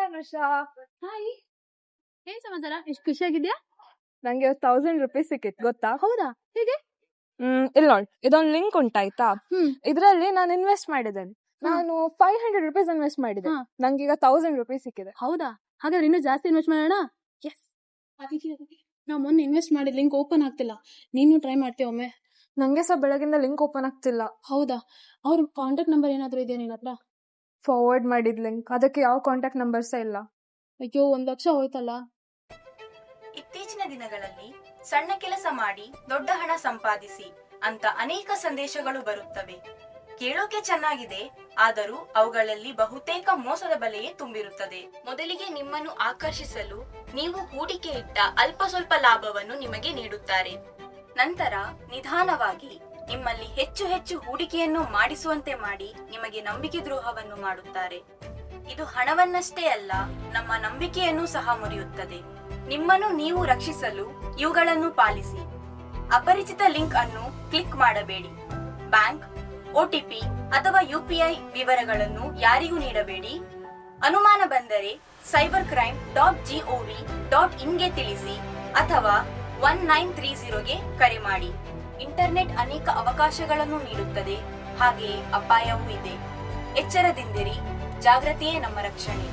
Anusha. Hi, ಏನ್ ಸಮಾಚಾರ? ಎಷ್ಟು ಖುಷಿಯಾಗಿದ್ಯಾ? ನಂಗೆ 1000 ರೂಪೀಸ್ ಸಿಕ್ಕಿತ್ ಗೊತ್ತಾ? ಹೌದಾ? ಹೇಗೆ? ಇಲ್ಲ ನೋಡಿ, ಇದೊಂದು ಲಿಂಕ್ ಉಂಟಾಯ್ತಾ, ಇದ್ರಲ್ಲಿ ನಾನು ಇನ್ವೆಸ್ಟ್ ಮಾಡಿದ್ದೇನೆ. ನಾನು 500 ರೂಪೀಸ್ ಇನ್ವೆಸ್ಟ್ ಮಾಡಿದೆ, ನಂಗೀಗ 1000 ರೂಪೀಸ್ ಸಿಕ್ಕಿದೆ. ಹೌದಾ? ಹಾಗಾದ್ರೆ ಇನ್ನೂ ಜಾಸ್ತಿ ಇನ್ವೆಸ್ಟ್ ಮಾಡೋಣ. ಎಸ್. ನಾವು ಮೊನ್ನೆ ಇನ್ವೆಸ್ಟ್ ಮಾಡಿದ ಲಿಂಕ್ ಓಪನ್ ಆಗ್ತಿಲ್ಲ, ನೀನು ಟ್ರೈ ಮಾಡ್ತೀಯ ಒಮ್ಮೆ? ನಂಗೆ ಸಹ ಬೆಳಗಿಂದ ಲಿಂಕ್ ಓಪನ್ ಆಗ್ತಿಲ್ಲ. ಹೌದಾ? ಅವ್ರ ಕಾಂಟ್ಯಾಕ್ಟ್ ನಂಬರ್ ಏನಾದ್ರು ಇದೆಯಾ ನಿನ್ನ ಹತ್ರ? ಫಾರ್ವರ್ಡ್ ಮಾಡಿದ ಲಿಂಕ್, ಅದಕ್ಕೆ ಯಾವ ಕಾಂಟ್ಯಾಕ್ಟ್ ನಂಬರ್ಸೇ ಇಲ್ಲ. ಅಯ್ಯೋ, 1,00,000 ಹೋಯ್ತಲ್ಲ. ಇತ್ತೀಚಿನ ದಿನಗಳಲ್ಲಿ ಸಣ್ಣ ಕೆಲಸ ಮಾಡಿ ದೊಡ್ಡ ಹಣ ಸಂಪಾದಿಸಿ ಅಂತ ಅನೇಕ ಸಂದೇಶಗಳು ಬರುತ್ತವೆ. ಕೇಳೋಕೆ ಚೆನ್ನಾಗಿದೆ, ಆದರೂ ಅವುಗಳಲ್ಲಿ ಬಹುತೇಕ ಮೋಸದ ಬಲೆಯೇ ತುಂಬಿರುತ್ತದೆ. ಮೊದಲಿಗೆ ನಿಮ್ಮನ್ನು ಆಕರ್ಷಿಸಲು ನೀವು ಹೂಡಿಕೆ ಇಟ್ಟ ಅಲ್ಪ ಸ್ವಲ್ಪ ಲಾಭವನ್ನು ನಿಮಗೆ ನೀಡುತ್ತಾರೆ. ನಂತರ ನಿಧಾನವಾಗಿ ನಿಮ್ಮಲ್ಲಿ ಹೆಚ್ಚು ಹೆಚ್ಚು ಹೂಡಿಕೆಯನ್ನು ಮಾಡಿಸುವಂತೆ ಮಾಡಿ ನಿಮಗೆ ನಂಬಿಕೆ ದ್ರೋಹವನ್ನು ಮಾಡುತ್ತಾರೆ. ಇದು ಹಣವನ್ನಷ್ಟೇ ಅಲ್ಲ, ನಮ್ಮ ನಂಬಿಕೆಯನ್ನು ಸಹ ಮುರಿಯುತ್ತದೆ. ನಿಮ್ಮನ್ನು ನೀವು ರಕ್ಷಿಸಲು ಇವುಗಳನ್ನು ಪಾಲಿಸಿ. ಅಪರಿಚಿತ ಲಿಂಕ್ ಅನ್ನು ಕ್ಲಿಕ್ ಮಾಡಬೇಡಿ. ಬ್ಯಾಂಕ್, OTP ಅಥವಾ UPI ವಿವರಗಳನ್ನು ಯಾರಿಗೂ ನೀಡಬೇಡಿ. ಅನುಮಾನ ಬಂದರೆ cybercrime.gov.in ಗೆ ತಿಳಿಸಿ ಅಥವಾ 1930ಗೆ ಕರೆ ಮಾಡಿ. ಇಂಟರ್ನೆಟ್ ಅನೇಕ ಅವಕಾಶಗಳನ್ನು ನೀಡುತ್ತದೆ, ಹಾಗೆಯೇ ಅಪಾಯವೂ ಇದೆ. ಎಚ್ಚರದಿಂದಿರಿ, ಜಾಗೃತಿಯೇ ನಮ್ಮ ರಕ್ಷಣೆ.